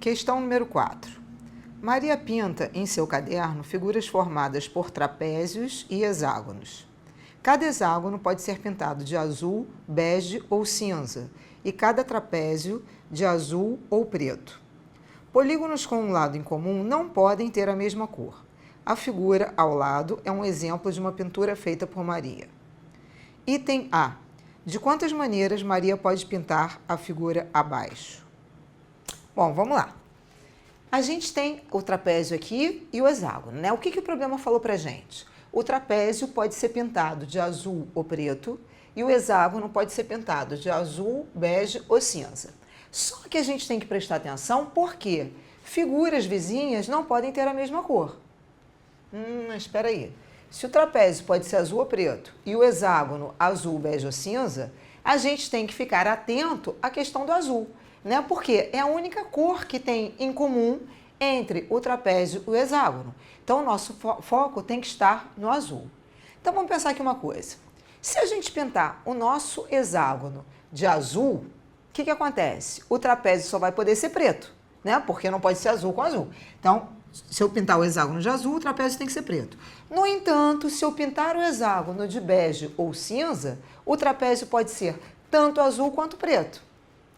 Questão número 4. Maria pinta em seu caderno figuras formadas por trapézios e hexágonos. Cada hexágono pode ser pintado de azul, bege ou cinza, e cada trapézio de azul ou preto. Polígonos com um lado em comum não podem ter a mesma cor. A figura ao lado é um exemplo de uma pintura feita por Maria. Item A. De quantas maneiras Maria pode pintar a figura abaixo? Bom, vamos lá. A gente tem o trapézio aqui e o hexágono, né? O que o problema falou pra gente? O trapézio pode ser pintado de azul ou preto e o hexágono pode ser pintado de azul, bege ou cinza. Só que a gente tem que prestar atenção porque figuras vizinhas não podem ter a mesma cor. Mas espera aí. Se o trapézio pode ser azul ou preto e o hexágono azul, bege ou cinza, a gente tem que ficar atento à questão do azul, né? Porque é a única cor que tem em comum entre o trapézio e o hexágono. Então, o nosso foco tem que estar no azul. Então, vamos pensar aqui uma coisa. Se a gente pintar o nosso hexágono de azul, o que acontece? O trapézio só vai poder ser preto, né? Porque não pode ser azul com azul. Então, se eu pintar o hexágono de azul, o trapézio tem que ser preto. No entanto, se eu pintar o hexágono de bege ou cinza, o trapézio pode ser tanto azul quanto preto.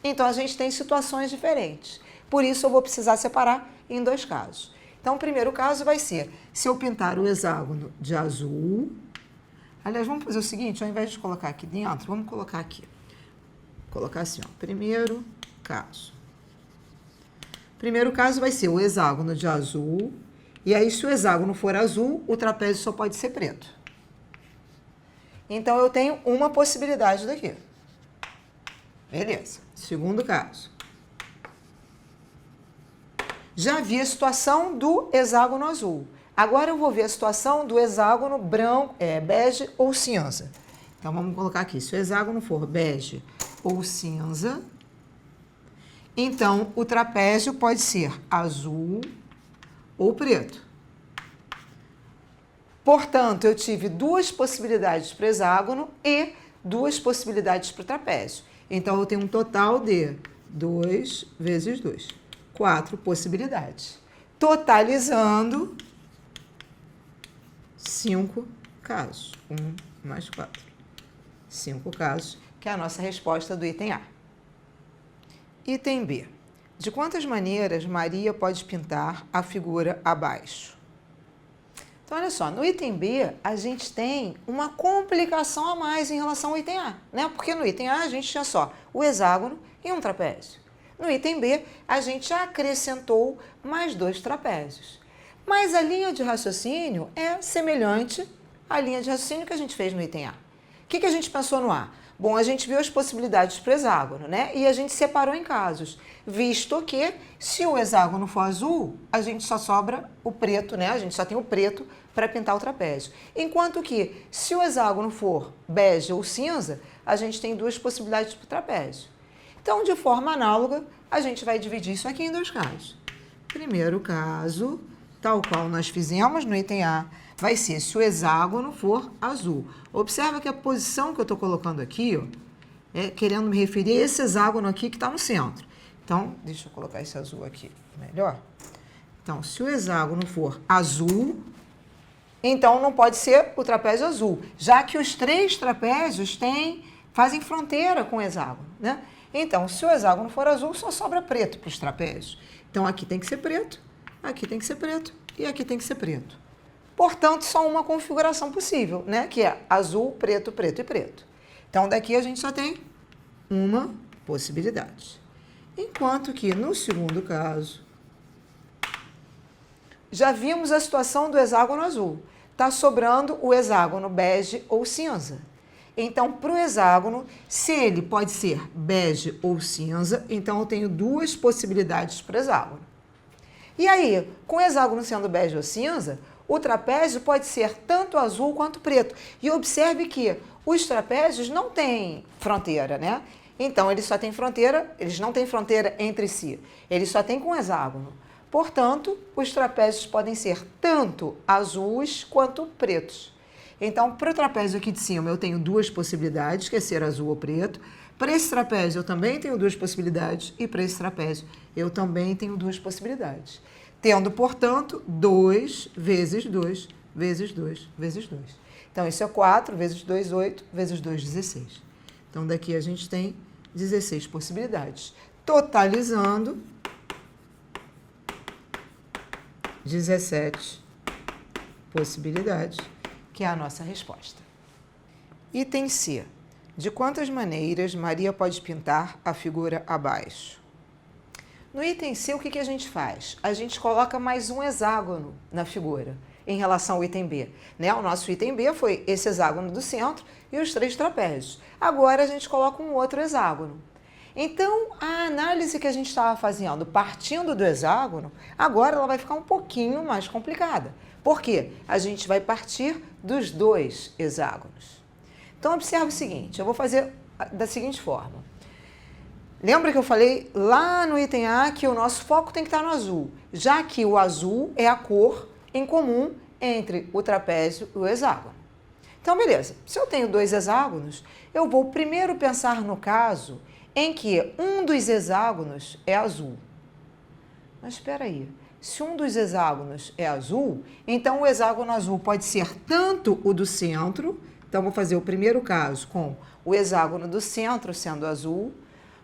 Então, a gente tem situações diferentes. Por isso, eu vou precisar separar em dois casos. Então, o primeiro caso vai ser, se eu pintar o hexágono de azul... Aliás, vamos fazer o seguinte, ao invés de colocar aqui dentro, vamos colocar aqui. Colocar assim, ó, primeiro caso. Primeiro caso vai ser o hexágono de azul, e aí se o hexágono for azul, o trapézio só pode ser preto. Então, eu tenho uma possibilidade daqui. Beleza. Segundo caso. Já vi a situação do hexágono azul. Agora eu vou ver a situação do hexágono branco, bege ou cinza. Então, vamos colocar aqui. Se o hexágono for bege ou cinza, então o trapézio pode ser azul ou preto. Portanto, eu tive duas possibilidades para o hexágono e duas possibilidades para o trapézio. Então, eu tenho um total de 2 vezes 2. 4 possibilidades. Totalizando 5 casos. 1 mais 4. 5 casos, que é a nossa resposta do item A. Item B. De quantas maneiras Maria pode pintar a figura abaixo? Então, olha só, no item B, a gente tem uma complicação a mais em relação ao item A, né? Porque no item A, a gente tinha só o hexágono e um trapézio. No item B, a gente acrescentou mais 2 trapézios. Mas a linha de raciocínio é semelhante à linha de raciocínio que a gente fez no item A. O que a gente pensou no A? Bom, a gente viu as possibilidades para o hexágono, né? E a gente separou em casos, visto que se o hexágono for azul, a gente só sobra o preto, né? A gente só tem o preto para pintar o trapézio. Enquanto que, se o hexágono for bege ou cinza, a gente tem 2 possibilidades para o trapézio. Então, de forma análoga, a gente vai dividir isso aqui em 2 casos. Primeiro caso, tal qual nós fizemos no item A, vai ser se o hexágono for azul. Observa que a posição que eu estou colocando aqui, ó, é querendo me referir a esse hexágono aqui que está no centro. Então, deixa eu colocar esse azul aqui melhor. Então, se o hexágono for azul, então não pode ser o trapézio azul, já que os 3 trapézios fazem fronteira com o hexágono, né? Então, se o hexágono for azul, só sobra preto para os trapézios. Então, aqui tem que ser preto, aqui tem que ser preto e aqui tem que ser preto. Portanto, só uma configuração possível, né? Que é azul, preto, preto e preto. Então, daqui a gente só tem uma possibilidade. Enquanto que no segundo caso, já vimos a situação do hexágono azul. Está sobrando o hexágono bege ou cinza. Então, para o hexágono, se ele pode ser bege ou cinza, então eu tenho 2 possibilidades para o hexágono. E aí, com o hexágono sendo bege ou cinza, o trapézio pode ser tanto azul quanto preto. E observe que os trapézios não têm fronteira, né? Então, eles não têm fronteira entre si. Eles só têm com o hexágono. Portanto, os trapézios podem ser tanto azuis quanto pretos. Então, para o trapézio aqui de cima, eu tenho 2 possibilidades, que é ser azul ou preto. Para esse trapézio eu também tenho duas possibilidades e para esse trapézio eu também tenho duas possibilidades. Tendo, portanto, 2 vezes 2 vezes 2 vezes 2. Então, isso é 4 vezes 2, 8, vezes 2, 16. Então, daqui a gente tem 16 possibilidades. Totalizando, 17 possibilidades, que é a nossa resposta. Item C. De quantas maneiras Maria pode pintar a figura abaixo? No item C, o que a gente faz? A gente coloca mais um hexágono na figura, em relação ao item B. Né? O nosso item B foi esse hexágono do centro e os 3 trapézios. Agora, a gente coloca um outro hexágono. Então, a análise que a gente estava fazendo, partindo do hexágono, agora ela vai ficar um pouquinho mais complicada. Por quê? A gente vai partir dos 2 hexágonos. Então, observe o seguinte, eu vou fazer da seguinte forma. Lembra que eu falei lá no item A que o nosso foco tem que estar no azul, já que o azul é a cor em comum entre o trapézio e o hexágono. Então, beleza. Se eu tenho 2 hexágonos, eu vou primeiro pensar no caso em que um dos hexágonos é azul. Mas espera aí, se um dos hexágonos é azul, então o hexágono azul pode ser tanto o do centro, então vou fazer o primeiro caso com o hexágono do centro sendo azul,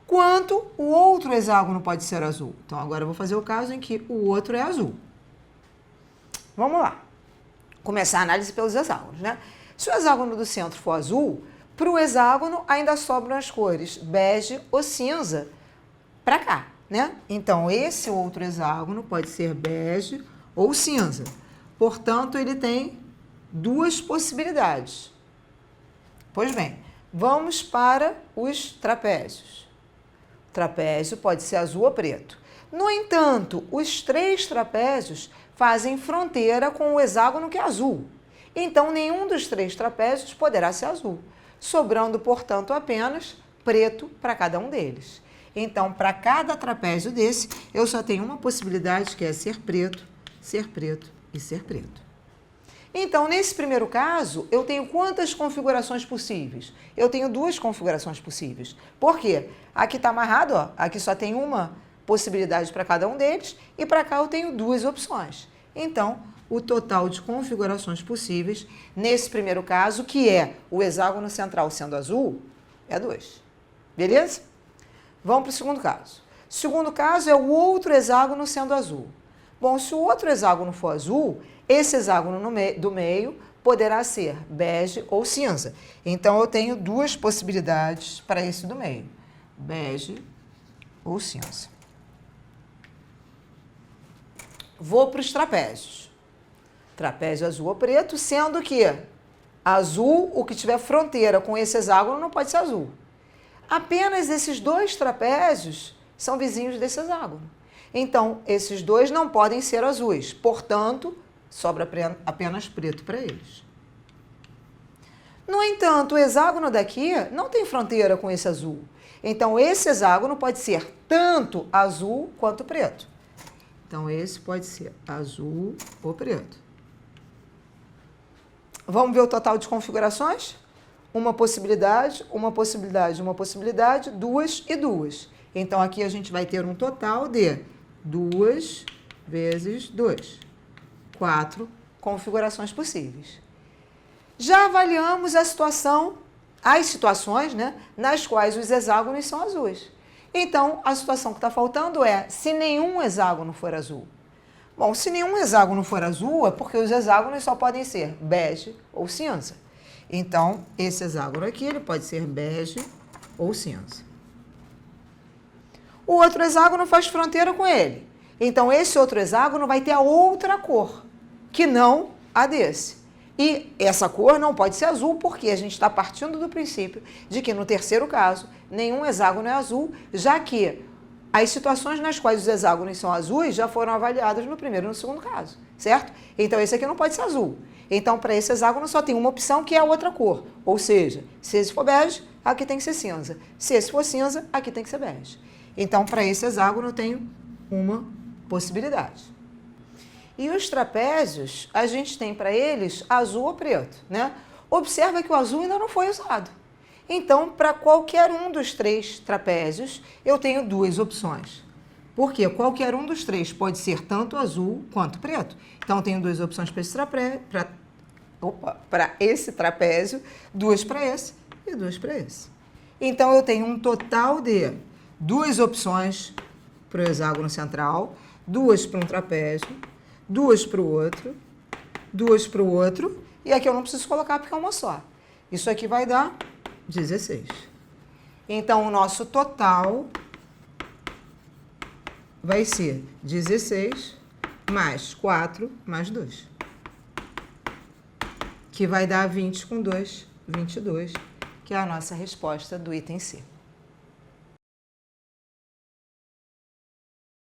quanto o outro hexágono pode ser azul. Então, agora eu vou fazer o caso em que o outro é azul. Vamos lá. Começar a análise pelos hexágonos, né? Se o hexágono do centro for azul, para o hexágono ainda sobram as cores bege ou cinza para cá, né? Então, esse outro hexágono pode ser bege ou cinza. Portanto, ele tem 2 possibilidades. Pois bem, vamos para os trapézios. O trapézio pode ser azul ou preto. No entanto, os 3 trapézios fazem fronteira com o hexágono que é azul. Então, nenhum dos 3 trapézios poderá ser azul, sobrando, portanto, apenas preto para cada um deles. Então, para cada trapézio desse, eu só tenho uma possibilidade, que é ser preto e ser preto. Então, nesse primeiro caso, eu tenho quantas configurações possíveis? Eu tenho 2 configurações possíveis. Por quê? Aqui está amarrado, ó, aqui só tem uma possibilidade para cada um deles, e para cá eu tenho 2 opções. Então, o total de configurações possíveis, nesse primeiro caso, que é o hexágono central sendo azul, é 2. Beleza? Vamos para o segundo caso. O segundo caso é o outro hexágono sendo azul. Bom, se o outro hexágono for azul, esse hexágono do meio poderá ser bege ou cinza. Então, eu tenho 2 possibilidades para esse do meio, bege ou cinza. Vou para os trapézios. Trapézio azul ou preto, sendo que azul, o que tiver fronteira com esse hexágono, não pode ser azul. Apenas esses 2 trapézios são vizinhos desse hexágono. Então, esses 2 não podem ser azuis, portanto, sobra apenas preto para eles. No entanto, o hexágono daqui não tem fronteira com esse azul. Então, esse hexágono pode ser tanto azul quanto preto. Então, esse pode ser azul ou preto. Vamos ver o total de configurações? Uma possibilidade, 2 e 2. Então, aqui a gente vai ter um total de 2 vezes 2. 4 configurações possíveis. Já avaliamos as situações, né, nas quais os hexágonos são azuis. Então, a situação que está faltando é se nenhum hexágono for azul. Bom, se nenhum hexágono for azul, é porque os hexágonos só podem ser bege ou cinza. Então, esse hexágono aqui, ele pode ser bege ou cinza. O outro hexágono faz fronteira com ele. Então, esse outro hexágono vai ter a outra cor, que não a desse. E essa cor não pode ser azul, porque a gente está partindo do princípio de que, no terceiro caso, nenhum hexágono é azul, já que as situações nas quais os hexágonos são azuis já foram avaliadas no primeiro e no segundo caso, certo? Então, esse aqui não pode ser azul. Então, para esse hexágono só tem uma opção, que é a outra cor. Ou seja, se esse for bege, aqui tem que ser cinza. Se esse for cinza, aqui tem que ser bege. Então, para esse hexágono, eu tenho uma possibilidade. E os trapézios, a gente tem para eles azul ou preto, né? Observa que o azul ainda não foi usado. Então, para qualquer um dos 3 trapézios, eu tenho 2 opções. Por quê? Qualquer um dos 3 pode ser tanto azul quanto preto. Então, eu tenho 2 opções para esse trapézio, 2 para esse e 2 para esse. Então, eu tenho um total de 2 opções para o hexágono central, 2 para um trapézio, 2 para o outro, 2 para o outro, e aqui eu não preciso colocar porque é uma só. Isso aqui vai dar 16. Então, o nosso total vai ser 16 mais 4 mais 2. Que vai dar 20 com 2, 22, que é a nossa resposta do item C.